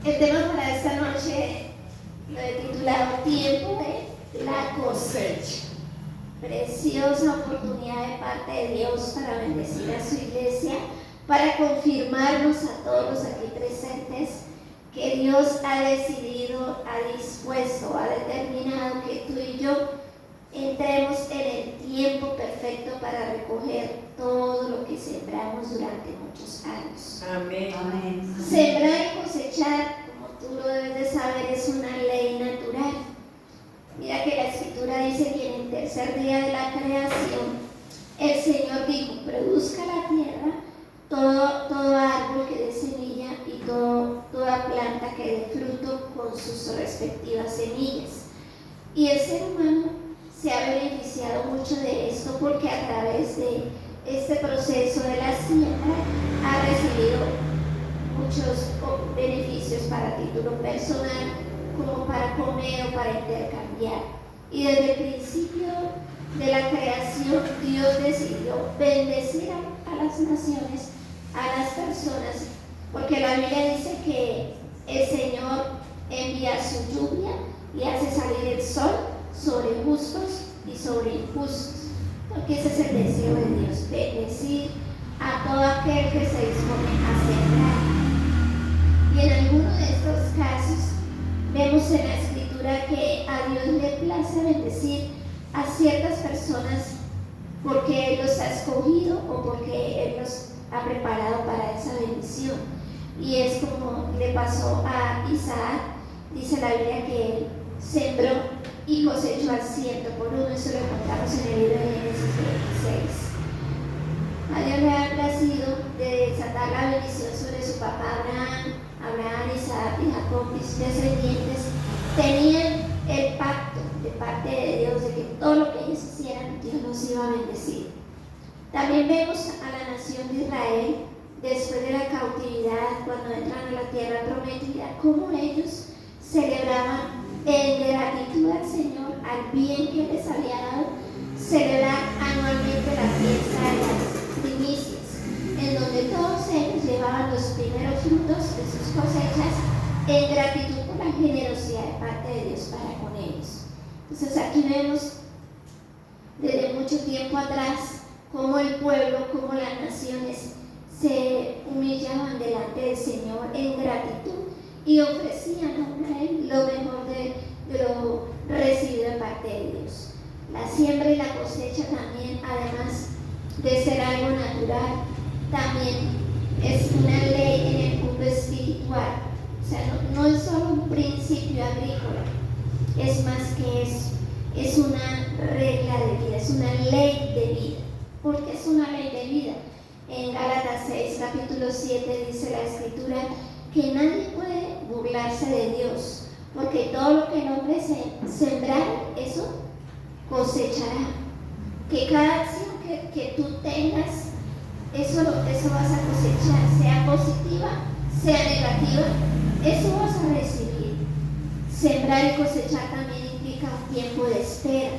El tema para esta noche lo he titulado Tiempo de la cosecha. Preciosa oportunidad de parte de Dios para bendecir a su iglesia, para confirmarnos a todos los aquí presentes que Dios ha decidido, ha dispuesto, ha determinado que tú y yo entremos en el tiempo perfecto para recoger todo lo que sembramos durante muchos años. Amén. Amén. Sembrar y cosechar, como tú lo debes de saber, es una ley natural. Mira que la Escritura dice que en el tercer día de la creación el Señor dijo: produzca la tierra todo árbol que dé semilla y toda planta que dé fruto con sus respectivas semillas. Y el ser humano se ha beneficiado mucho de esto porque a través de este proceso de la siembra ha recibido muchos beneficios para título personal, como para comer o para intercambiar. Y desde el principio de la creación Dios decidió bendecir a las naciones, a las personas, porque la Biblia dice que el Señor envía su lluvia y hace salir el sol sobre justos y sobre injustos, porque ese es el deseo de Dios, bendecir a todo aquel que se dispone a sembrar. Y en alguno de estos casos vemos en la Escritura que a Dios le place bendecir a ciertas personas porque Él los ha escogido o porque Él los ha preparado para esa bendición. Y es como le pasó a Isaac. Dice la Biblia que él sembró y cosechó al 100 por uno. Eso lo encontramos en el libro de Génesis 26. A Dios le ha placido de desatar la bendición sobre su papá Abraham, Isaac y Jacob y sus descendientes. Tenían el pacto de parte de Dios de que todo lo que ellos hicieran, Dios los iba a bendecir. También vemos a la nación de Israel después de la cautividad, cuando entran a la tierra prometida, cómo ellos celebraban en gratitud al Señor, al bien que les había dado, celebrar anualmente la fiesta de las primicias, en donde todos ellos llevaban los primeros frutos de sus cosechas en gratitud por la generosidad de parte de Dios para con ellos. Entonces aquí vemos desde mucho tiempo atrás cómo el pueblo, cómo las naciones se humillaban delante del Señor en gratitud y ofrecían a Él lo mejor de lo recibido de parte de Dios. La siembra y la cosecha también, además de ser algo natural, también es una ley en el mundo espiritual. O sea, no es solo un principio agrícola, es más que eso, es una regla de vida, es una ley de vida. ¿Por qué es una ley de vida? En Gálatas 6, capítulo 7 dice la Escritura que nadie puede burlarse de Dios, porque todo lo que el hombre sembrar, eso cosechará. Que cada acción que tú tengas, eso vas a cosechar, sea positiva, sea negativa, eso vas a recibir. Sembrar y cosechar también implica un tiempo de espera,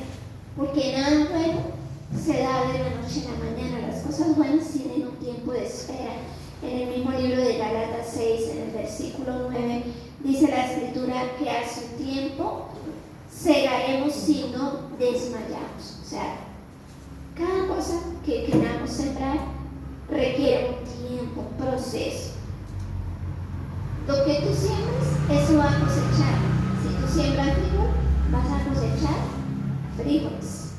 porque nada bueno se da de la noche a la mañana. Las cosas buenas tienen un tiempo de espera. En el mismo libro de Gálatas 6, en el versículo 9, dice la Escritura que a su tiempo segaremos si no desmayamos. O sea, cada cosa que queramos sembrar requiere un tiempo, un proceso. Lo que tú siembres, eso va a cosechar. Si tú siembras frijol, vas a cosechar frijoles.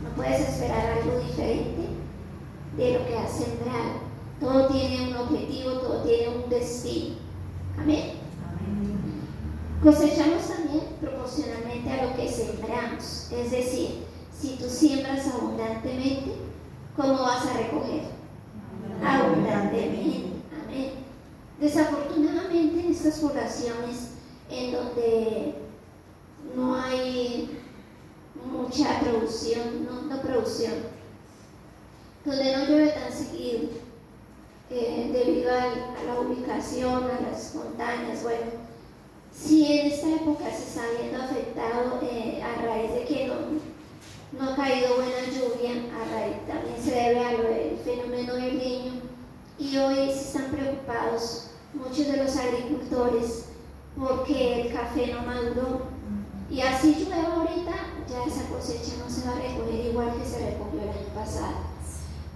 No puedes esperar algo diferente de lo que has sembrado. Todo tiene un objetivo, todo tiene un destino. Amén. Amén. Cosechamos también proporcionalmente a lo que sembramos. Es decir, si tú siembras abundantemente, ¿cómo vas a recoger? Abundantemente. Amén. Desafortunadamente en estas poblaciones en donde no hay mucha producción, no producción, donde no llueve tan seguido, debido a la ubicación, a las montañas. Bueno, si en esta época se está viendo afectado a raíz de que no ha caído buena lluvia, también se debe al fenómeno del Niño, y hoy se están preocupados muchos de los agricultores porque el café no maduró. Y así llueva ahorita, ya esa cosecha no se va a recoger igual que se recogió el año pasado.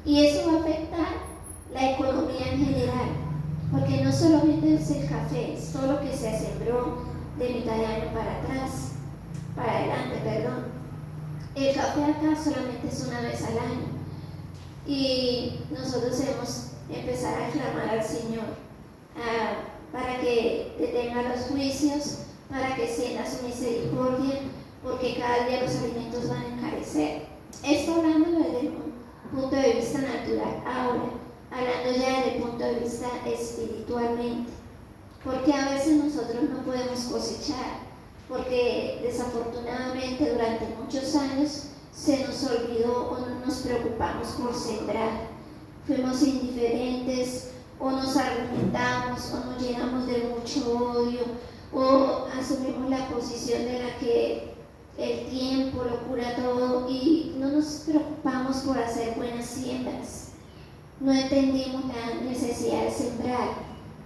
Y eso va a afectar la economía en general, porque no solamente es el café, es todo lo que se sembró de mitad de año para adelante, perdón. El café acá solamente es una vez al año y nosotros debemos empezar a clamar al Señor para que detenga los juicios, para que extienda su misericordia, porque cada día los alimentos van a encarecer. Esto hablando desde un punto de vista natural. Ahora, hablando ya desde el punto de vista espiritualmente, porque a veces nosotros no podemos cosechar, porque desafortunadamente durante muchos años se nos olvidó o no nos preocupamos por sembrar. Fuimos indiferentes o nos argumentamos o nos llenamos de mucho odio o asumimos la posición de la que el tiempo lo cura todo y no nos preocupamos por hacer buenas siembras. No entendimos la necesidad de sembrar.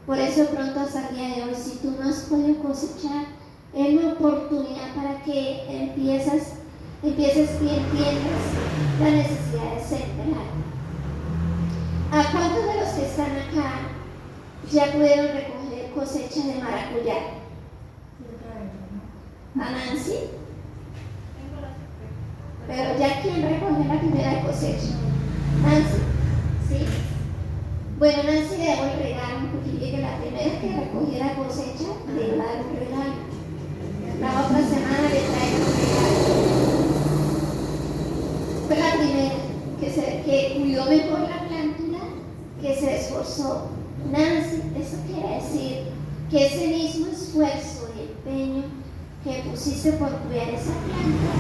Por eso pronto hasta el día de hoy, si tú no has podido cosechar, es la oportunidad para que empieces y entiendas la necesidad de sembrar. ¿A cuántos de los que están acá ya pudieron recoger cosecha de maracuyá? ¿A Nancy? Pero ya ¿quién recogió la primera cosecha? Nancy, ¿sí? Bueno, Nancy le debo el regalo, porque que la primera que recogiera cosecha le iba a dar un regalo. La otra semana le traigo un regalo. Fue la primera que cuidó mejor la planta, que se esforzó. Nancy, eso quiere decir que ese mismo esfuerzo y empeño que pusiste por cuidar esa planta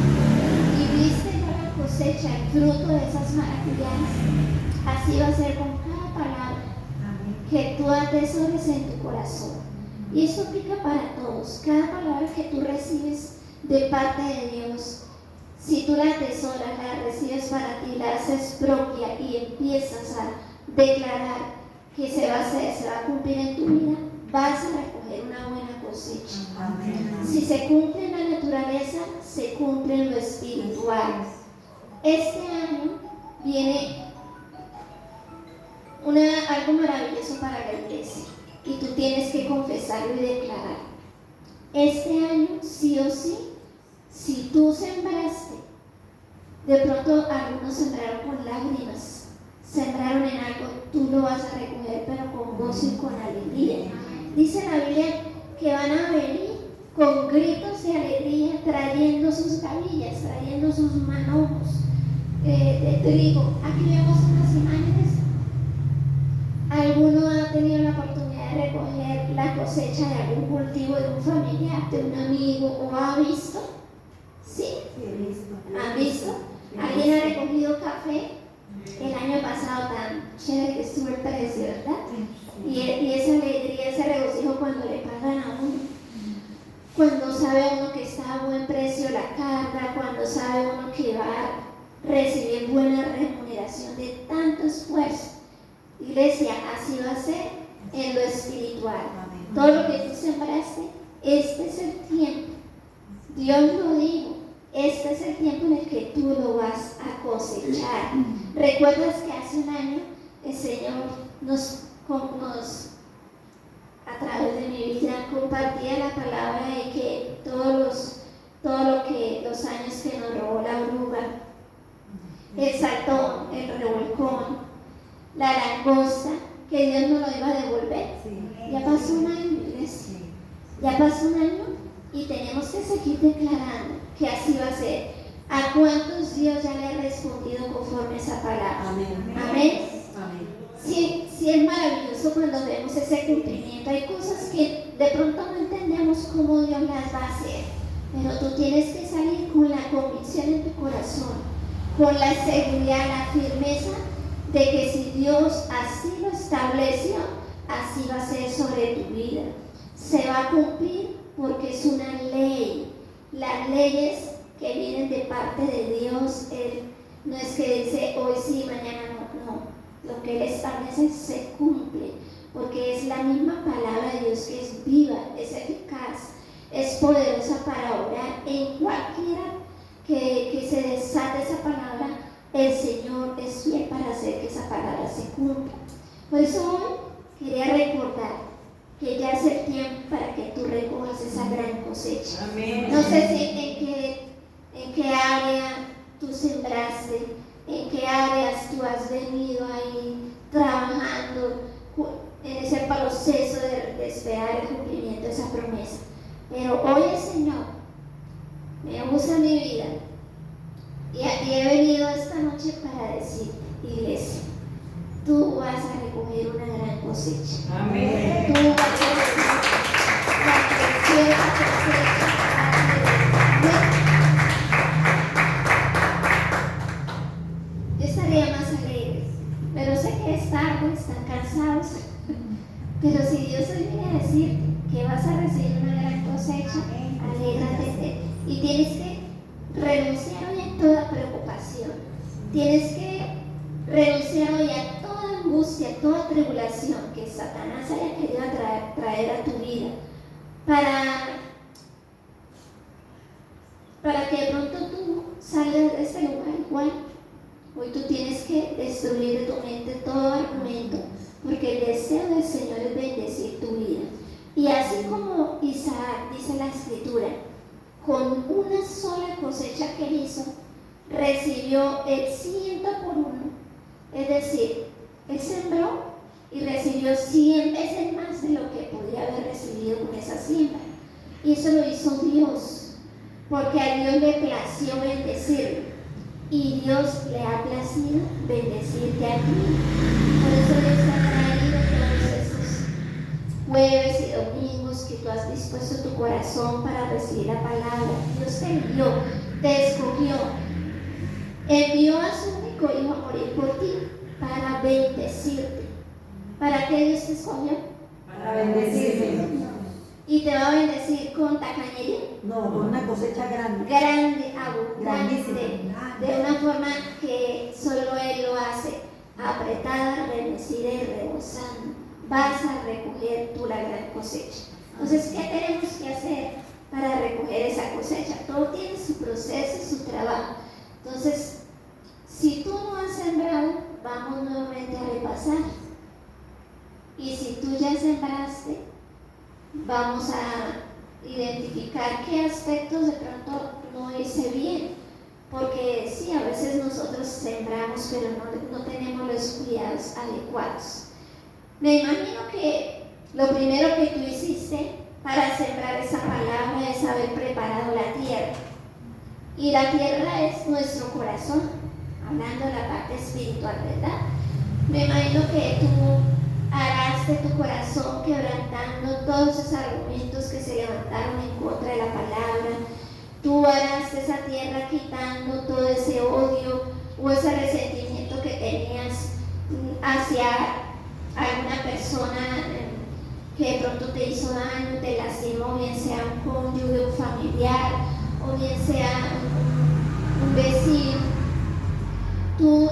y viste la cosecha, el fruto de esas maracuyás, así va a ser con cada palabra que tú atesores en tu corazón. Y eso aplica para todos. Cada palabra que tú recibes de parte de Dios, si tú la atesoras, la recibes para ti, la haces propia y empiezas a declarar que se va a cumplir en tu vida, vas a recoger una buena cosecha. Amén. Si se cumple en la naturaleza, se cumple en lo espiritual. Este año viene algo maravilloso para la iglesia y tú tienes que confesarlo y declarar. Este año, sí o sí, si tú sembraste, de pronto algunos sembraron con lágrimas, sembraron en algo, tú lo vas a recoger, pero con gozo y con alegría. Dice la Biblia que van a venir con gritos de alegría, trayendo sus gavillas, trayendo sus manojos de trigo. Aquí vemos unas imágenes. ¿Alguno ha tenido la oportunidad de recoger la cosecha de algún cultivo de un familiar, de un amigo, o ha visto? ¿Sí? Sí, he visto. ¿Han visto? ¿Alguien ha recogido café? El año pasado tan chévere que estuvo el precio, ¿verdad? Y esa alegría, ese regocijo cuando le pagan a uno, cuando sabe uno que está a buen precio la carga, cuando sabe uno que va a recibir buena remuneración de tanto esfuerzo. Iglesia, así va a ser en lo espiritual. Todo lo que tú sembraste, este es el tiempo. Dios lo dijo, este es el tiempo en el que tú lo vas a cosechar. ¿Recuerdas que hace un año el Señor a través de mi vida compartía la palabra de que los años que nos robó la oruga, el saltón, el revolcón, la langosta, que Dios nos lo iba a devolver? Sí. Ya pasó un año, iglesia. Ya pasó un año y tenemos que seguir declarando que así va a ser. ¿A cuántos Dios ya le ha respondido conforme a esa palabra? Amén. Amén. Amén. Sí, es maravilloso cuando vemos ese cumplimiento. Hay cosas que de pronto no entendemos cómo Dios las va a hacer, pero tú tienes que salir con la convicción en tu corazón, con la seguridad, la firmeza de que si Dios así lo estableció, así va a ser sobre tu vida. Se va a cumplir porque es una ley. Las leyes que vienen de parte de Dios, Él no es que dice hoy sí, mañana no. Lo que Él establece se cumple, porque es la misma palabra de Dios que es viva, es eficaz en cualquiera que se desate esa palabra, el Señor es fiel para hacer que esa palabra se cumpla. Por eso hoy quería recordar que ya es el tiempo para que tú recojas esa gran cosecha. Amén. No sé si en qué área tú sembraste, en qué áreas tú has venido ahí trabajando en ese proceso de esperar el cumplimiento de esa promesa. Pero hoy el Señor me usa mi vida y he venido esta noche para decirte, iglesia, tú vas a recoger una gran cosecha. Amén. Tú vas a recoger la preciosa cosecha. Yo estaría más alegre, pero sé que es tarde, están cansados. Pero si Dios hoy viene a decirte que vas a recibir una gran cosecha, alégrate. Y tienes que renunciar hoy a toda preocupación. Tienes que renunciar hoy a toda angustia, a toda tribulación que Satanás haya querido traer a tu vida. Para que de pronto tú salgas de este lugar igual. Hoy tú tienes que destruir de tu mente todo argumento, porque el deseo del Señor es bendecir tu vida. Y así como Isaac, dice la Escritura, con una sola cosecha que hizo, recibió el 100 por uno. Es decir, él sembró y recibió 100 veces más de lo que podía haber recibido con esa siembra. Y eso lo hizo Dios, porque a Dios le plació bendecirlo. Y Dios le ha placido bendecirte a ti. Por eso Dios te ha traído todos estos jueves y domingos que tú has dispuesto tu corazón para recibir la palabra. Dios te envió, te escogió, envió a su único hijo a morir por ti para bendecirte. ¿Para qué Dios te escogió? Para bendecirte. Y te va a bendecir con tacañería. No, con una cosecha grande. Grande, abundante, Grandísima. de una forma que solo Él lo hace, apretada, remecida y rebosando. Vas a recoger tú la gran cosecha. Entonces, ¿qué tenemos que hacer para recoger esa cosecha? Todo tiene su proceso y su trabajo. Entonces, si tú no has sembrado, vamos nuevamente a repasar. Y si tú ya sembraste, vamos a identificar qué aspectos de pronto no hice bien, porque sí, a veces nosotros sembramos, pero no tenemos los cuidados adecuados. Me imagino que lo primero que tú hiciste para sembrar esa palabra es haber preparado la tierra, y la tierra es nuestro corazón, hablando de la parte espiritual, ¿verdad? Me imagino que tú araste tu corazón quebrantando todos esos argumentos que se levantaron en contra de la palabra. Tú araste esa tierra quitando todo ese odio o ese resentimiento que tenías hacia alguna persona que de pronto te hizo daño, te lastimó, bien sea un cónyuge, un familiar o bien sea un vecino. Tú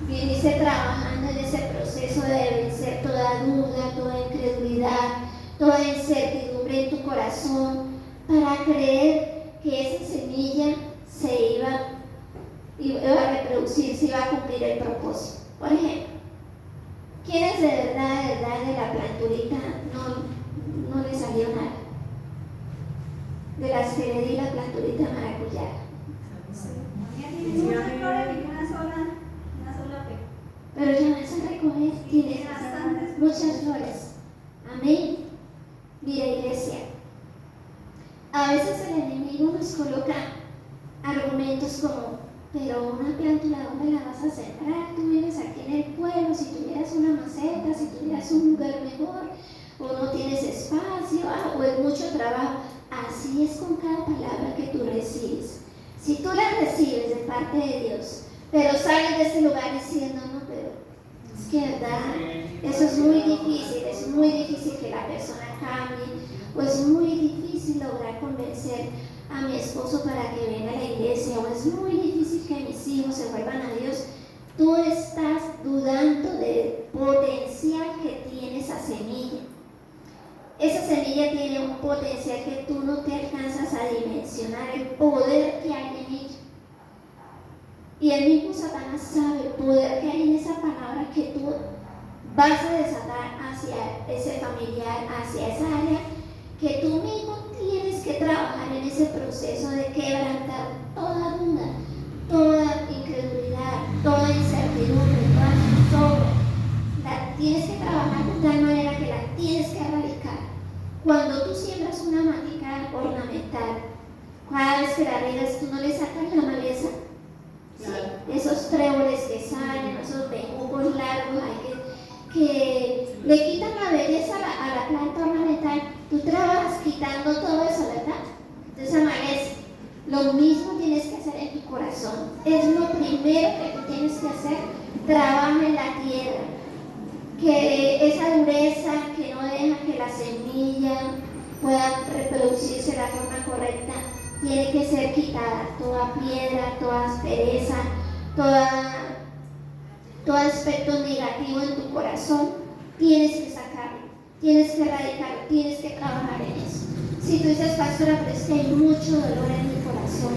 viniste trabajando en ese proceso de vencer toda duda, toda incredulidad, toda incertidumbre en tu corazón para creer que esa semilla se iba a reproducir, se iba a cumplir el propósito. Por ejemplo, ¿quiénes de verdad de la planturita no le salió nada? De las que le di la planturita maracuyá. Pero ya vas a recoger, tienes muchas flores. Amén. Mira, iglesia, a veces el enemigo nos coloca argumentos como: pero una plántula, ¿dónde la vas a sembrar? Tú vives aquí en el pueblo, si tuvieras una maceta, si tuvieras un lugar mejor, o no tienes espacio, o es mucho trabajo. Así es con cada palabra que tú recibes. Si tú la recibes de parte de Dios, pero sales de ese lugar diciendo: no, pero es que verdad, eso es muy difícil que la persona cambie, o es muy difícil lograr convencer a mi esposo para que venga a la iglesia, o es muy difícil que mis hijos se vuelvan a Dios. Tú estás dudando del potencial que tiene esa semilla. esa semilla tiene un potencial que tú no te alcanzas a dimensionar, el poder que hay en ella. Y el mismo Satanás sabe el poder que hay en esa palabra que tú vas a desatar hacia ese familiar, hacia esa área, que tú mismo tienes que trabajar en ese proceso de quebrantar toda duda, toda incredulidad, toda incertidumbre, toda zozobra. La tienes que trabajar de tal manera que la tienes que erradicar. Cuando tú siembras una matica ornamental, cada vez que la riegas, tú no le sacas la maleza. Sí, esos tréboles que salen, esos bejucos largos, que le quitan la belleza a la planta ornamental. Tú trabajas quitando todo eso, ¿verdad? Entonces, esa maleza. Lo mismo tienes que hacer en tu corazón. Es lo primero que tú tienes que hacer. Trabaja en la tierra. Que esa dureza que no deja que la semilla pueda reproducirse de la forma correcta, tiene que ser quitada. Toda piedra, toda aspereza, todo aspecto negativo en tu corazón, tienes que sacarlo, tienes que erradicarlo, tienes que trabajar en eso. Si tú dices, pastora, pero es que hay mucho dolor en mi corazón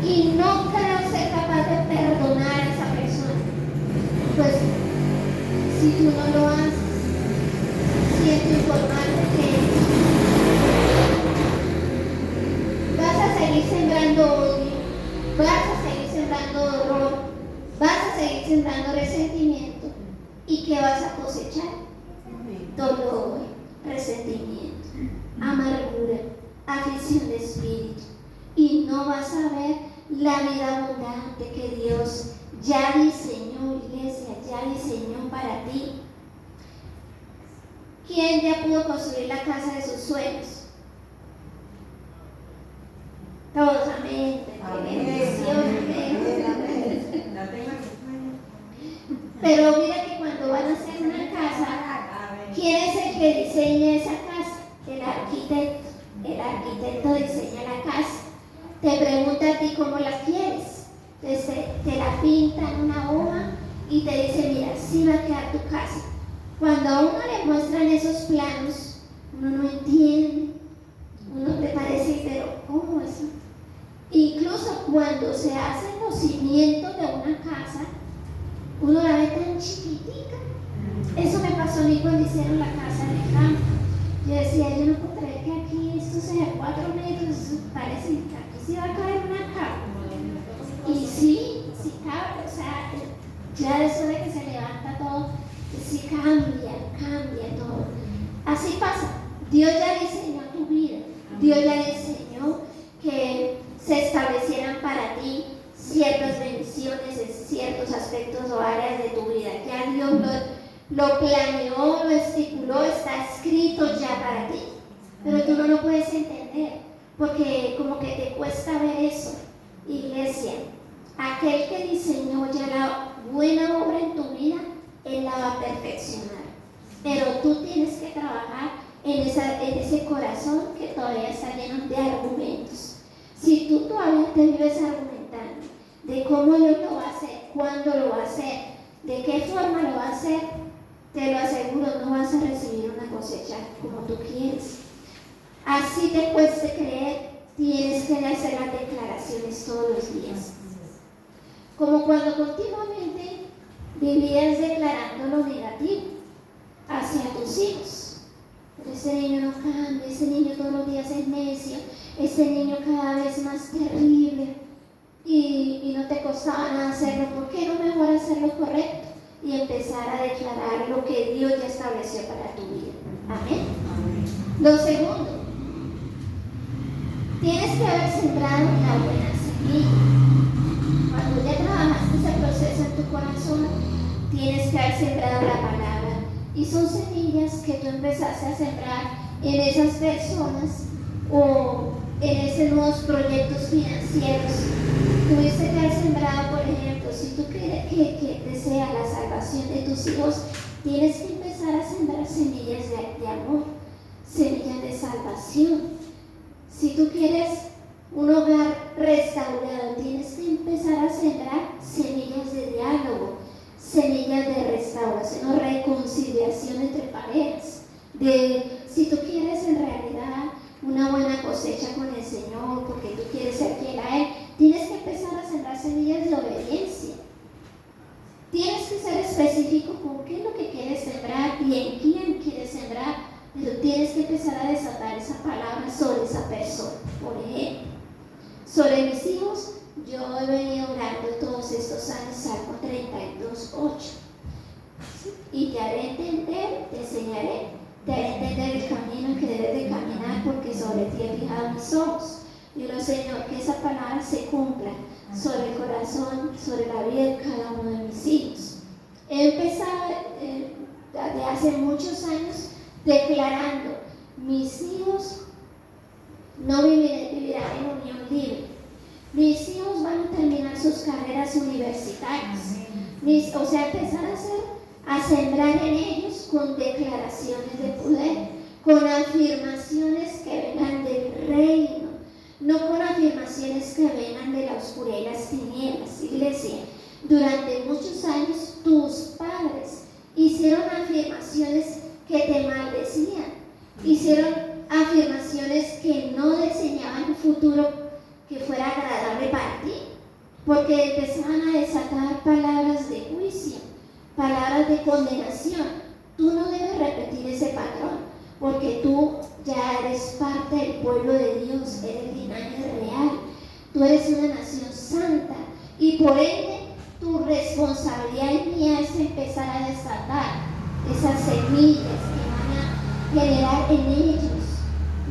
y no creo ser capaz de perdonar a esa persona, pues si tú no lo haces, siento informarte que vas a seguir sembrando odio, vas a seguir sembrando dolor, vas a seguir sembrando resentimiento. ¿Y qué vas a cosechar? Dolor, resentimiento, amargura, aflicción de espíritu. Y no vas a ver la vida abundante que Dios ya diseñó, iglesia, ya diseñó para ti. ¿Quién ya pudo construir la casa de sus sueños? Todos, amén. Qué bendición, amén. Pero mira que cuando van a hacer una casa, ¿quién es el que diseña esa casa? El arquitecto. El arquitecto diseña la casa. Te pregunta a ti cómo la quieres. Entonces te la pinta en una hoja y te dice, mira, así va a quedar tu casa. Cuando a uno le muestran esos planos, uno no entiende. Uno le parece, pero ¿cómo eso? Incluso cuando se hacen los cimientos de una casa, uno la ve tan chiquitica. Eso me pasó a mí cuando hicieron la casa de campo. Yo decía, yo no puedo creer que aquí esto sea 4 metros, parece que aquí sí va a caer una cama. Y sí cabe, o sea, ya después de que se levanta todo, sí cambia todo. Así pasa. Dios ya diseñó tu vida. Dios ya diseñó que se establecieran para ti ciertas bendiciones en ciertos aspectos o áreas de tu vida. Ya Dios lo planeó, lo estipuló, está escrito ya para ti. Pero tú no lo puedes entender porque como que te cuesta ver eso. Iglesia, aquel que diseñó ya la buena obra en tu vida, Él la va a perfeccionar. Pero tú tienes que trabajar en ese corazón que todavía está lleno de argumentos. Si tú todavía te vives argumentando de cómo Dios lo va a hacer, cuándo lo va a hacer, de qué forma lo va a hacer, te lo aseguro, no vas a recibir una cosecha como tú quieres. Así te cueste creer, tienes que hacer las declaraciones todos los días. Como cuando continuamente vivías declarando lo negativo hacia tus hijos. Pero ese niño no cambia, ese niño todos los días es necio, ese niño cada vez más terrible y no te costaba nada hacerlo. ¿Por qué no mejor hacer lo correcto y empezar a declarar lo que Dios ya estableció para tu vida? Amén. Lo segundo, tienes que haber sembrado la buena semilla. Cuando ya trabajaste ese proceso en tu corazón, tienes que haber sembrado la palabra. Y son semillas que tú empezaste a sembrar en esas personas o en esos nuevos proyectos financieros. Tuviste que haber sembrado, por ejemplo, si tú quieres que deseas la salvación de tus hijos, tienes que empezar a sembrar semillas de amor, semillas de salvación. Si tú quieres un hogar restaurado, tienes que empezar a sembrar semillas de diálogo, semillas de restauración o reconciliación entre parejas. Si tú quieres sembrar esa palabra sobre esa persona. Por ejemplo, sobre mis hijos, yo he venido orando todos estos años, Salmo 32:8. Y te haré entender, te enseñaré, te haré entender el camino que debes de caminar, porque sobre ti he fijado mis ojos. Yo lo Señor, que esa palabra se cumpla sobre el corazón, sobre la vida de cada uno de mis hijos. He empezado desde hace muchos años declarando: mis hijos no vivirán en unión libre. Mis hijos van a terminar sus carreras universitarias. O sea, empezar a sembrar en ellos con declaraciones de poder, con afirmaciones que vengan del reino, no con afirmaciones que vengan de la oscuridad y las tinieblas. Iglesia, durante muchos años tus padres hicieron afirmaciones que te maldecían, hicieron afirmaciones que no diseñaban un futuro que fuera agradable para ti, porque empezaban a desatar palabras de juicio, palabras de condenación. Tú no debes repetir ese patrón, porque tú ya eres parte del pueblo de Dios, eres linaje real, tú eres una nación santa, y por ende tu responsabilidad y mía es empezar a desatar esas semillas que van a generar en ellos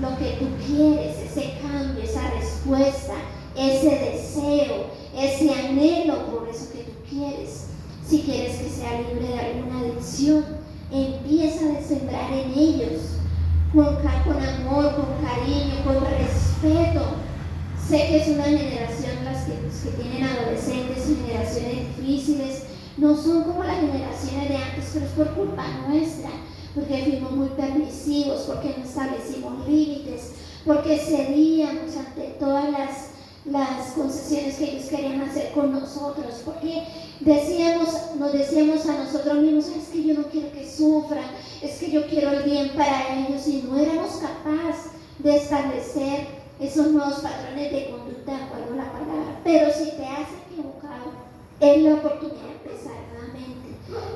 lo que tú quieres, ese cambio, esa respuesta, ese deseo, ese anhelo por eso que tú quieres. Si quieres que sea libre de alguna adicción, empieza a sembrar en ellos con amor, con cariño, con respeto. Sé que es una generación, los que tienen adolescentes, generaciones difíciles, no son como las generaciones de antes, pero es por culpa nuestra, porque fuimos muy permisivos, porque no establecimos límites, porque cedíamos ante todas las concesiones que ellos querían hacer con nosotros, porque nos decíamos a nosotros mismos: es que yo no quiero que sufran, es que yo quiero el bien para ellos, y no éramos capaces de establecer esos nuevos patrones de conducta de acuerdo a la palabra. Pero si te has equivocado, es la oportunidad de empezar nuevamente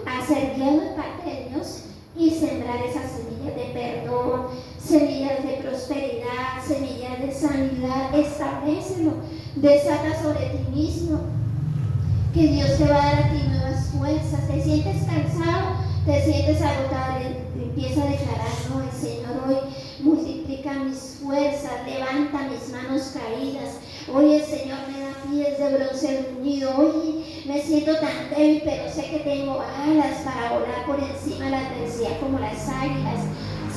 a ser guiado de parte de Dios y sembrar esas semillas de perdón, semillas de prosperidad, semillas de sanidad. Establécelo, desata sobre ti mismo, que Dios te va a dar a ti nuevas fuerzas. Te sientes cansado, te sientes agotado, empieza a declarar: no, el Señor hoy multiplica mis fuerzas, levanta mis manos caídas. Hoy el Señor me da pies de bronce bruñido. Hoy me siento tan débil, pero sé que tengo alas para volar por encima de la adversidad como las águilas.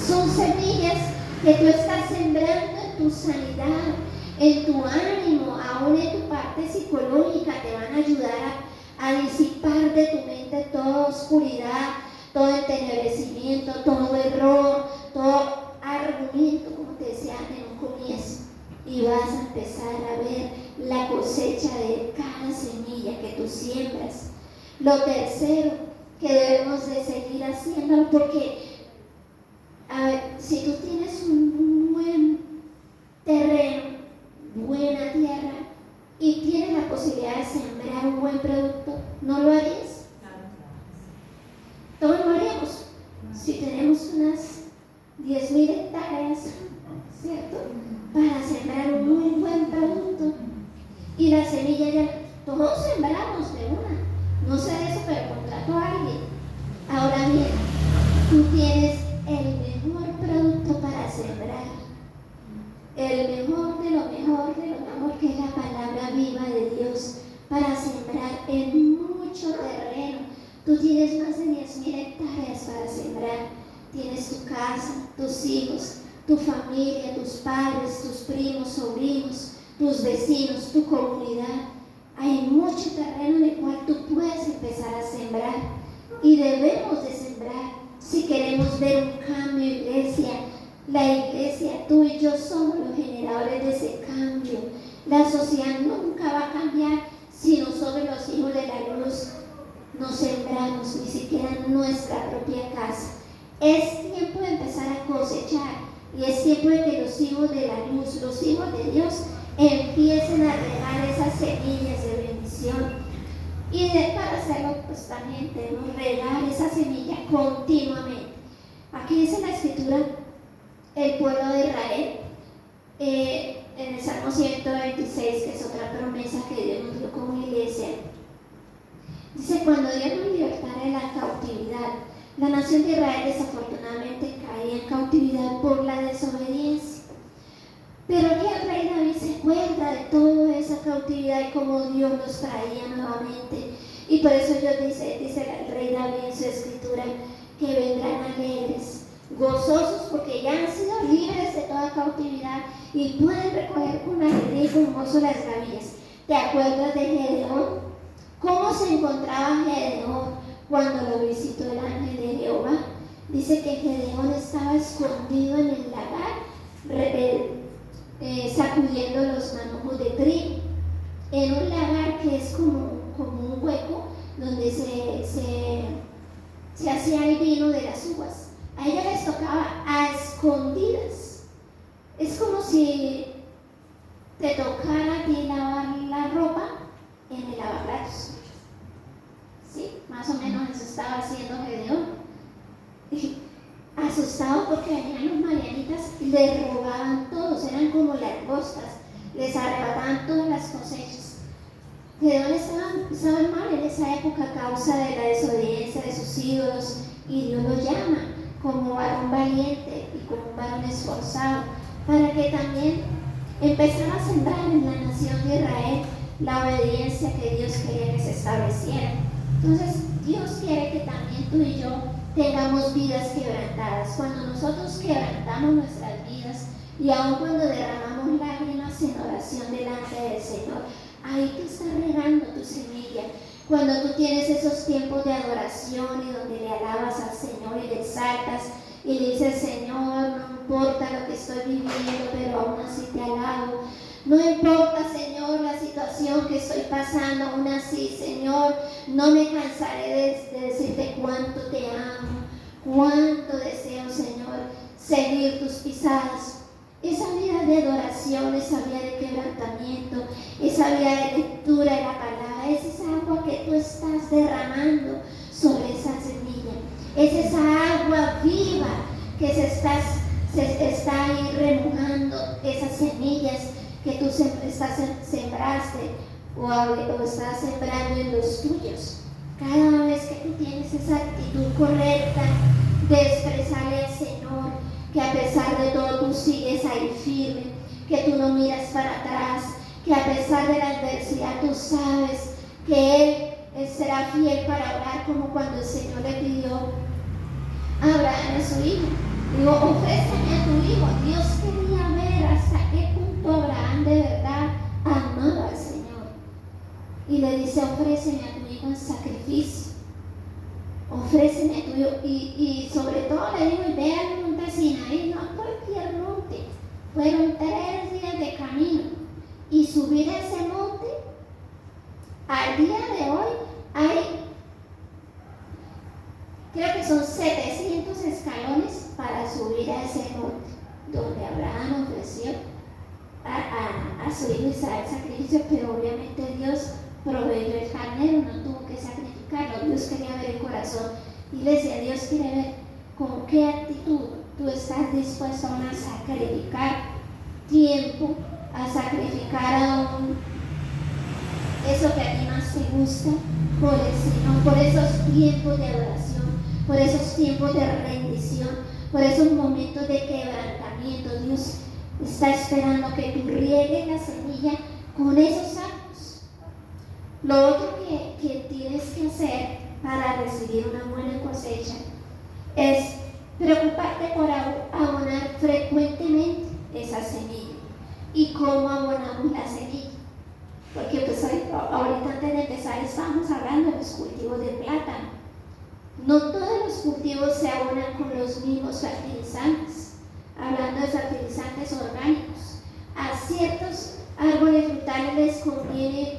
Son semillas que tú estás sembrando en tu sanidad, en tu ánimo, aún en tu parte psicológica. Te van a ayudar a disipar de tu mente toda oscuridad, todo entenebrecimiento, todo error, todo argumento, como te decía en un comienzo. Y vas a empezar a ver la cosecha de cada semilla que tú siembras. Lo tercero que debemos de seguir haciendo, porque si tú tienes un buen terreno, buena tierra, y tienes la posibilidad de sembrar un buen producto, ¿no lo harías? Todos lo haríamos. Si tenemos unas 10,000 hectáreas, ¿cierto?, para sembrar un muy buen producto, y la semilla ya todos sembramos de una. No sé de eso, pero contrato a alguien. Ahora bien, tú tienes el mejor producto para sembrar, el mejor de lo mejor de lo mejor, que es la palabra viva de Dios, para sembrar en mucho terreno. Tú tienes más de 10,000 hectáreas para sembrar. Tienes tu casa, tus hijos, tu familia, tus padres, tus primos, sobrinos, tus vecinos, tu comunidad. Hay mucho terreno en el cual tú puedes empezar a sembrar, y debemos de sembrar si queremos ver un cambio. Iglesia, la iglesia, tú y yo somos los generadores de ese cambio. La sociedad nunca va a cambiar si nosotros, los hijos de la luz, no sembramos ni siquiera en nuestra propia casa. Es tiempo de empezar a cosechar, y es tiempo de que los hijos de la luz, los hijos de Dios, empiecen a regar esas semillas de bendición. Y para hacerlo, pues también debemos regar esa semilla continuamente. Aquí dice la escritura: el pueblo de Israel en el Salmo 126, que es otra promesa que Dios nos dio como iglesia, dice: cuando Dios nos libertara de la cautividad, la nación de Israel desafortunadamente caía en cautividad por la desobediencia. Pero aquí el rey David se acuerda de toda esa cautividad y cómo Dios los traía nuevamente. Y por eso Dios dice el rey David en su escritura, que vendrán alegres, gozosos, porque ya han sido libres de toda cautividad y pueden recoger con alegría y con gozo las gavillas. ¿Te acuerdas de Gedeón? ¿Cómo se encontraba Gedeón cuando lo visitó el ángel de Jehová? Dice que Gedeón estaba escondido en el lagar, sacudiendo los manojos de trigo, en un lagar que es como un hueco donde se hacía el vino de las uvas. A ellos les tocaba a escondidas. Es como si te tocara a ti lavar la ropa en el lavaplatos. Sí, más o menos eso estaba haciendo Gedeón. Asustado porque venían los madianitas y les robaban todos, eran como langostas, les arrebataban todas las cosechas. Gedeón estaba mal en esa época a causa de la desobediencia de sus ídolos, y Dios lo llama como varón valiente y como un varón esforzado, para que también empezara a sembrar en la nación de Israel la obediencia que Dios quería que se estableciera. Entonces Dios quiere que también tú y yo tengamos vidas quebrantadas. Cuando nosotros quebrantamos nuestras vidas y aun cuando derramamos lágrimas en oración delante del Señor, ahí tú estás regando tu semilla. Cuando tú tienes esos tiempos de adoración y donde le alabas al Señor y le exaltas y le dices: Señor, no importa lo que estoy viviendo, pero aún así te alabo. No importa, Señor, la situación que estoy pasando, aún así, Señor, no me cansaré de decirte cuánto te amo, cuánto deseo, Señor, seguir tus pisadas. Esa vida de adoración, esa vida de quebrantamiento, esa vida de lectura de la palabra, es esa agua que tú estás derramando sobre esa semilla. Es esa agua viva que se está ahí remojando esas semillas que tú sembraste o estás sembrando en los tuyos. Cada vez que tú tienes esa actitud correcta de expresarle al Señor que a pesar de todo tú sigues ahí firme, que tú no miras para atrás, que a pesar de la adversidad tú sabes que Él será fiel para orar, como cuando el Señor le pidió a Abraham a su hijo. Digo: ofréceme a tu hijo. Dios quería ver hasta qué punto Abraham de verdad amaba al Señor. Y le dice: ofréceme a tu hijo en sacrificio. Ofréceme a tu hijo. Y sobre todo le digo: y ve al monte Sinaí, no a cualquier monte. Fueron 3 días de camino. Y subir a ese monte, al día de hoy, hay, creo que son 700 escalones para subir a ese monte, donde Abraham ofreció a su hijo Isaac sacrificio, pero obviamente Dios proveyó el carnero, no tuvo que sacrificarlo. Dios quería ver el corazón. Iglesia, Dios quiere ver con qué actitud tú estás dispuesto a sacrificar tiempo, a sacrificar aún eso que a ti más te gusta por el Señor, por esos tiempos de adoración, por esos tiempos de rendición, por esos momentos de quebrantamiento. Dios está esperando que tú riegues la semilla con esos actos. Lo otro que tienes que hacer para recibir una buena cosecha es preocuparte por abonar frecuentemente esa semilla. ¿Y cómo abonamos la semilla? Porque pues ahorita, antes de empezar, estábamos hablando de los cultivos de plátano. No todos los cultivos se abonan con los mismos fertilizantes. Hablando de fertilizantes orgánicos, a ciertos árboles frutales les conviene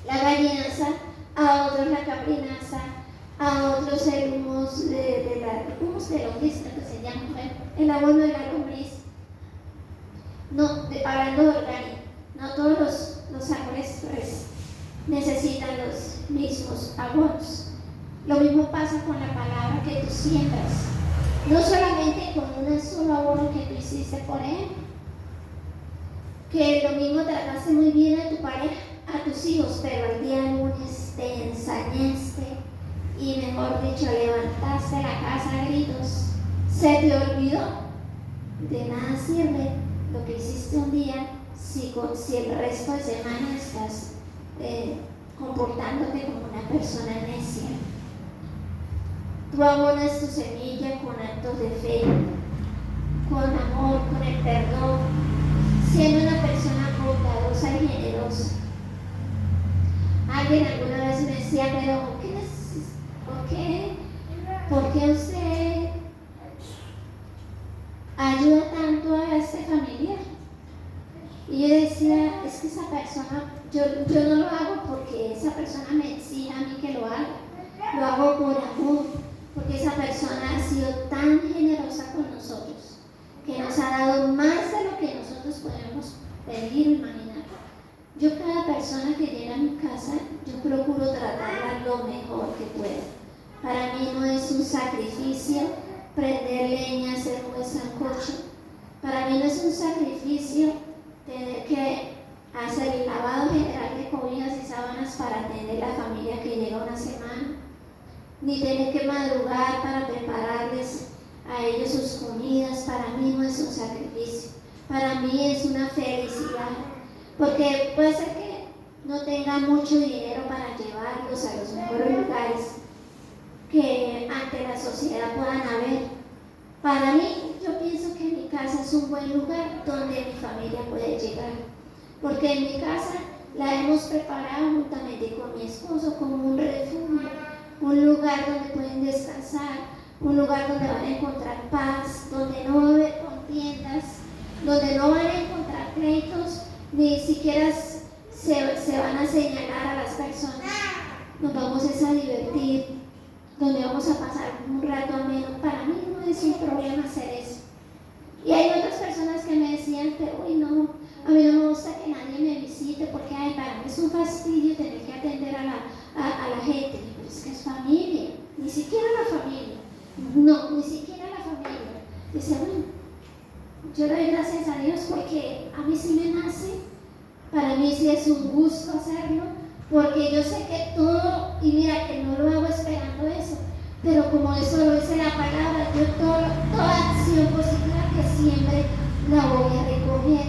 la gallinaza, a otros la caprinaza, a otros el humus de lombriz, que se llama el abono de la lombriz. No, hablando de orgánico, no todos los árboles pues, necesitan los mismos abonos. Lo mismo pasa con la palabra que tú siembras. No solamente con un solo abono que tú hiciste por él, que el domingo trataste muy bien a tu pareja, a tus hijos, pero el día lunes te ensañaste y, mejor dicho, levantaste la casa a gritos. Se te olvidó. De nada sirve lo que hiciste un día si el resto de semana estás comportándote como una persona necia. Tú abonas tu semilla con actos de fe, con amor, con el perdón, siendo una persona bondadosa y generosa. Alguien alguna vez me decía, pero ¿por qué usted ayuda tanto a este familiar? Y yo decía, es que esa persona, yo no lo hago porque esa persona me exige a mí que lo hago por amor, porque esa persona ha sido tan generosa con nosotros, que nos ha dado más de lo que nosotros podemos pedir o imaginar. Yo, cada persona que llega a mi casa, yo procuro tratarla lo mejor que puedo. Para mí no es un sacrificio prender leña, hacer un buen sancocho. Para mí no es un sacrificio tener que hacer el lavado general de cobijas y sábanas para atender a la familia que llega una semana, ni tener que madrugar para prepararles a ellos sus comidas. Para mí no es un sacrificio, para mí es una felicidad, porque puede ser que no tenga mucho dinero para llevarlos a los mejores lugares que ante la sociedad puedan haber. Para mí, yo pienso que mi casa es un buen lugar donde mi familia puede llegar, porque en mi casa la hemos preparado juntamente con mi esposo como un refugio, un lugar donde pueden descansar, un lugar donde van a encontrar paz, donde no va a haber contiendas, donde no van a encontrar pleitos, ni siquiera se van a señalar a las personas. Nos vamos a divertir, donde vamos a pasar un rato ameno. Para mí no es un problema hacer eso. Y hay otras personas que me decían, pero uy, no, a mí no me gusta que nadie me visite, porque para mí es un fastidio tener que atender a la gente. Pero es que es familia, ni siquiera la familia. No, ni siquiera la familia. Dice, bueno, yo le doy gracias a Dios porque a mí sí me nace, para mí sí es un gusto hacerlo, porque yo sé que todo, y mira que no lo hago esperando eso, pero como eso lo dice la palabra, yo toda acción positiva que siempre la voy a recoger.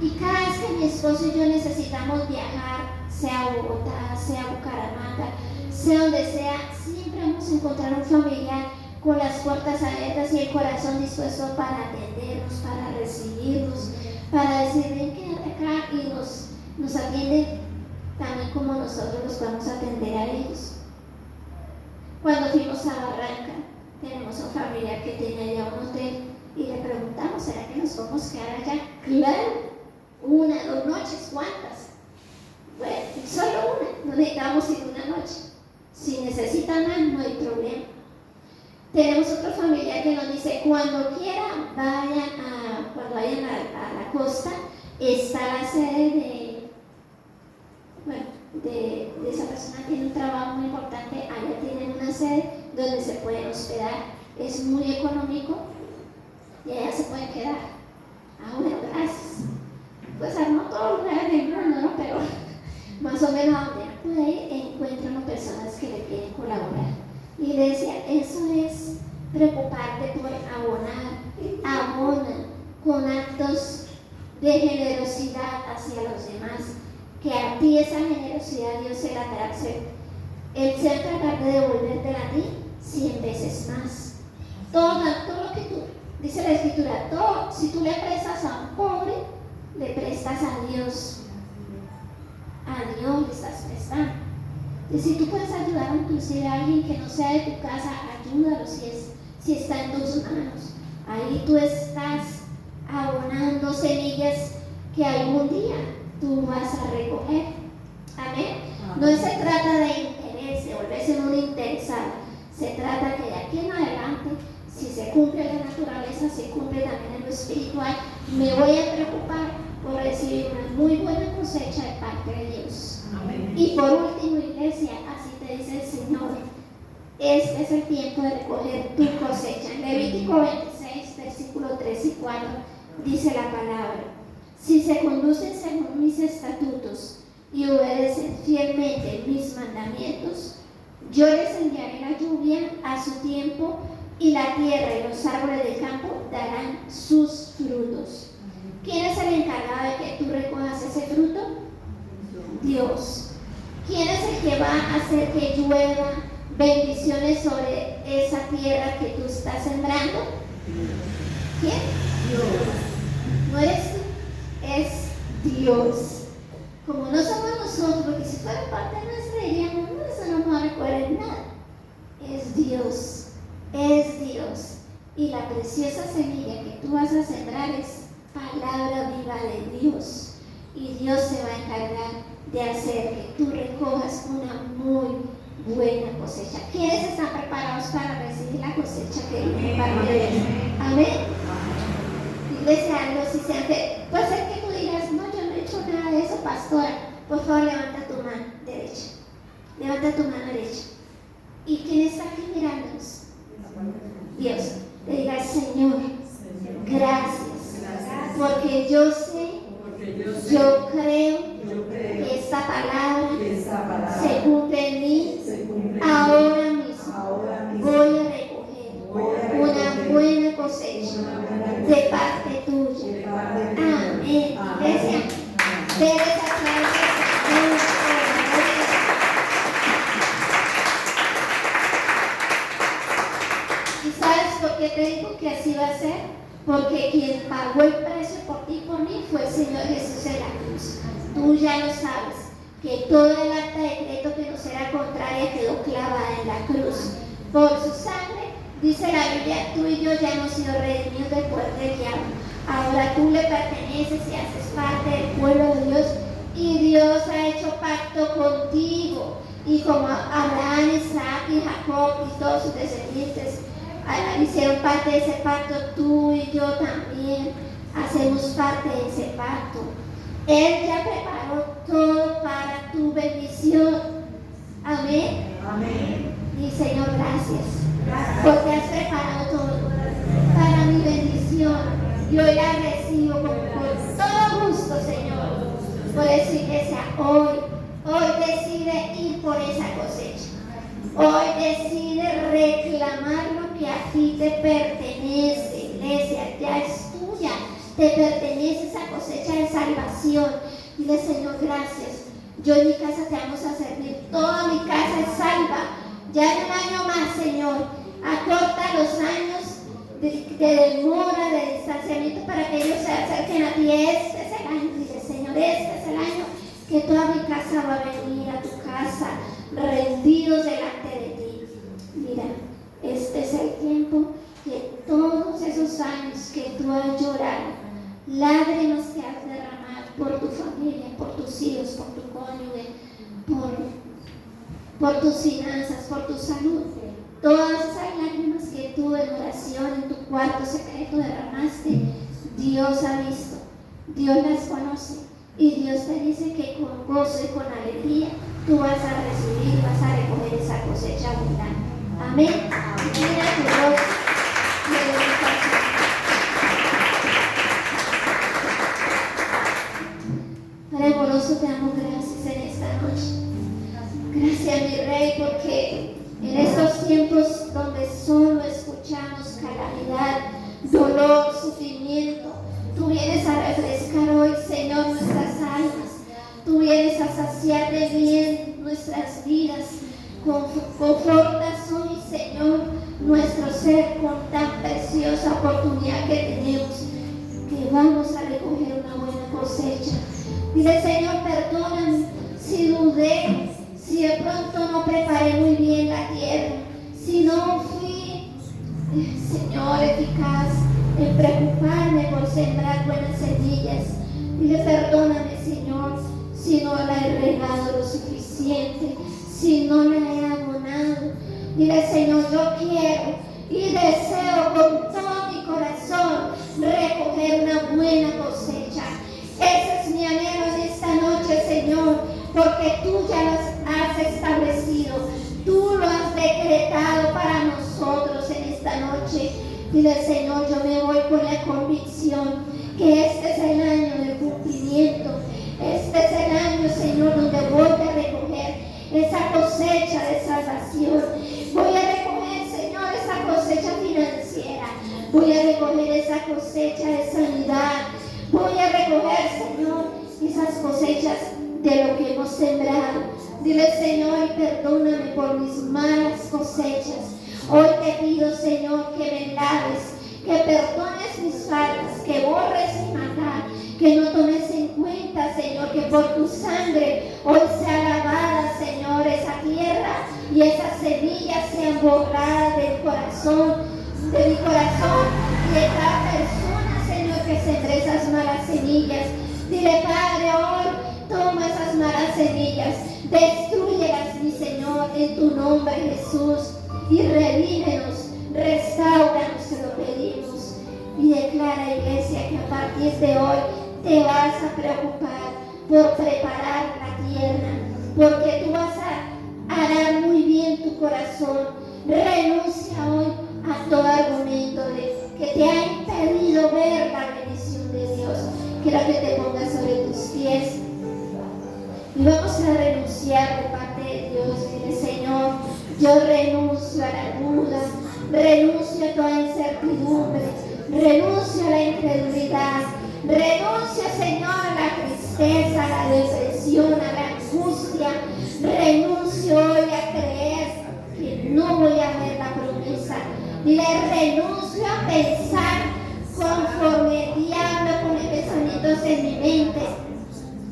Y cada vez que mi esposo y yo necesitamos viajar, sea a Bogotá, sea a Bucaramanga, sea donde sea, siempre vamos a encontrar un familiar con las puertas abiertas y el corazón dispuesto para atendernos, para recibirnos, para decir, ven, quédate acá, y nos atienden también como nosotros los podemos atender a ellos. Cuando fuimos a Barranca, tenemos un familiar que tiene allá un hotel y le preguntamos, ¿será que nos podemos quedar allá? Claro, 1, 2 noches, ¿cuántas? Bueno, solo una, no necesitamos ir una noche. Si necesitan más, no hay problema. Tenemos otro familiar que nos dice, cuando quieran, cuando vayan a la costa, está la sede de esa persona, tiene un trabajo muy importante, allá tienen una sede donde se pueden hospedar, es muy económico y allá se pueden quedar. Bueno, gracias. Pues no todos los lugares del mundo, ¿no? Pero más o menos a donde puede ir, encuentran personas que le quieren colaborar. Y le decía, eso es preocuparte por abonar, abona con actos de generosidad hacia los demás, que a ti esa generosidad Dios se la trae. Él se va a tratar de devolvértela a ti 100 veces más. Todo lo que tú, dice la Escritura, todo, si tú le prestas a un pobre, le prestas a Dios. A Dios le estás prestando. Y si tú puedes ayudar inclusive a alguien que no sea de tu casa, ayúdalo si está en tus manos. Ahí tú estás abonando semillas que algún día tú vas a recoger. Amén. No se trata de interés, de volverse en un interesado. Se trata que de aquí en adelante, si se cumple la naturaleza, se cumple también en lo espiritual. Me voy a preocupar por recibir una muy buena cosecha de parte de Dios. Amén. Y por último, iglesia, así te dice el Señor, este es el tiempo de recoger tu cosecha. En Levítico 26, versículo 3 y 4, dice la palabra: Si se conducen según mis estatutos y obedecen fielmente mis mandamientos, yo les enviaré la lluvia a su tiempo y la tierra y los árboles del campo darán sus frutos. ¿Quién es el encargado de que tú recojas ese fruto? Dios. ¿Quién es el que va a hacer que llueva bendiciones sobre esa tierra que tú estás sembrando? ¿Quién? Dios. No eres tú, es Dios. Como no somos nosotros, porque si fuera parte nuestra diríamos, no, eso no me va a recoger nada. Es Dios, es Dios. Y la preciosa semilla que tú vas a sembrar es palabra viva de Dios. Y Dios se va a encargar de hacer que tú recojas una muy buena cosecha. ¿Quiénes están preparados para recibir la cosecha que Dios prepara de Dios? Amén. Iglesia, algo si se hace. Puede ser que tú digas, no, yo no he hecho nada de eso, pastora. Por favor, levanta tu mano derecha. Levanta tu mano derecha. ¿Y quién está aquí mirándonos? Dios. Le diga, Señor, gracias. Porque yo sé, yo creo que esta palabra se cumple en mí. Ahora mismo voy a recoger una buena cosecha de parte tuya. Amén. Iglesia, debes aplaudir a Dios. ¿Y sabes por qué te digo que así va a ser? Porque quien pagó el precio por ti y por mí fue el Señor Jesús en la cruz. Tú ya lo sabes, que todo el acta de decreto que nos era contraria quedó clavada en la cruz. Por su sangre, dice la Biblia, tú y yo ya hemos sido redimidos del poder del diablo. Ahora tú le perteneces y haces parte del pueblo de Dios. Y Dios ha hecho pacto contigo. Y como Abraham, Isaac y Jacob y todos sus descendientes hicieron parte de ese pacto, tú y yo también hacemos parte de ese pacto. Él ya preparó todo para tu bendición. Amén. Amén. Y Señor, gracias, porque has preparado todo para mi bendición. Y hoy la recibo con todo gusto, Señor. Por eso, iglesia, hoy decide ir por esa cosecha. Hoy decide reclamar lo que a ti te pertenece, iglesia, ya es tuya. Te pertenece esa cosecha de salvación. Dile, Señor, gracias. Yo en mi casa te vamos a servir. Toda mi casa es salva. Ya en un año más, Señor, acorta los años de demora, de distanciamiento para que ellos se acerquen a ti. Este es el año, dice, Señor, este es el año que toda mi casa va a venir a tu casa, rendidos delante de ti. Mira, este es el tiempo que todos esos años que tú has llorado, lágrimas que has derramado por tu familia, por tus hijos, por tu cónyuge, por tus finanzas, por tu salud, todas esas lágrimas que tú en oración en tu cuarto secreto derramaste, Dios ha visto, Dios las conoce y Dios te dice que con gozo y con alegría tú vas a recibir, vas a recoger esa cosecha abundante. Amén. Mira tu rostro. Padre amoroso, te damos gracias en esta noche. Gracias, mi Rey, porque en estos tiempos donde solo escuchamos calamidad, dolor, sufrimiento, tú vienes a refrescar hoy, Señor, nuestras almas. Tú vienes a saciar de bien nuestras vidas. Confortas hoy, Señor, nuestro ser con tan preciosa oportunidad que tenemos, que vamos a recoger una buena cosecha. Dile, Señor, perdóname si dudé, si de pronto no preparé muy bien la tierra, si no fui, Señor, eficaz en preocuparme por sembrar buenas semillas. Dile, perdóname, Señor, si no la he regado lo suficiente, si no la he abonado. Dile, Señor, yo quiero y deseo con todo mi corazón recoger una buena cosecha. Ese es mi anhelo en esta noche, Señor, porque tú ya las has establecido, tú lo has decretado para nosotros en esta noche. Dile, Señor, yo me voy con la convicción que este es el año del cumplimiento cosechas de lo que hemos sembrado. Dile, Señor, y perdóname por mis malas cosechas. Hoy te pido, Señor, que me laves, que perdones mis faltas, que borres mi maldad, que no tomes en cuenta, Señor, que por tu sangre hoy sea lavada, Señor, esa tierra y esas semillas sean borradas del corazón, de mi corazón y de cada persona, Señor, que sembré esas malas semillas. Dile, Padre, hoy toma esas malas semillas, destrúyelas, mi Señor, en tu nombre, Jesús, y revívenos, restauranos, te lo pedimos. Y declara, iglesia, que a partir de hoy te vas a preocupar por preparar la tierra, porque tú vas a arar muy bien tu corazón. Renuncia hoy a todo argumento que te ha impedido ver la bendición de Dios. Quiero que te pongas sobre tus pies y vamos a renunciar de parte de Dios. Dile, Señor, yo renuncio a la duda, renuncio a toda incertidumbre, renuncio a la incredulidad, renuncio, Señor, a la tristeza, a la depresión, a la angustia. Renuncio hoy a creer que no voy a ver la promesa. Dile, renuncio a pensar conforme el diablo pone pensamientos en mi mente.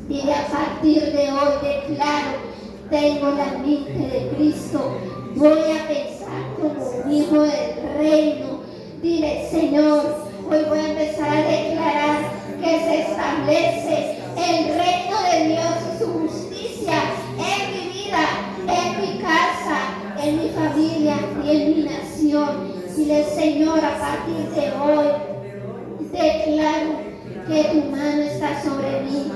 Dile, a partir de hoy declaro, tengo la mente de Cristo. Voy a pensar como un hijo del reino. Dile, Señor, hoy voy a empezar a declarar que se establece el reino de Dios y su justicia en mi vida, en mi casa, en mi familia y en mi nación. Dile, Señor, a partir de hoy declaro que tu mano está sobre mí,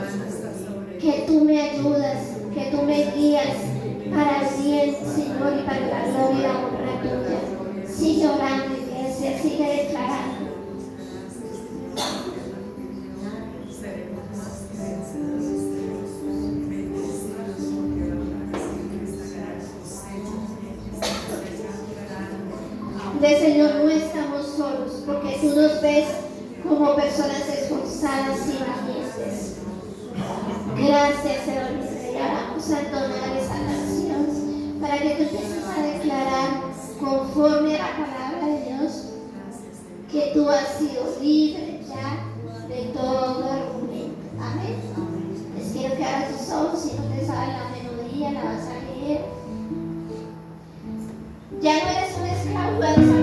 que tú me ayudas, que tú me guías para el bien, Señor, y para la gloria y la honra tuya. Sigue orando, iglesia, sigue declarando. De Señor, no estamos solos, porque tú nos ves como personas esforzadas y valientes. Gracias, Señor, y ahora vamos a entonar esa canción para que tú empieces a declarar conforme a la palabra de Dios que tú has sido libre ya de todo argumento. Amén. Les quiero que abras tus ojos. Si no te sabes la melodía, la vas a leer. Ya no eres un esclavo, eres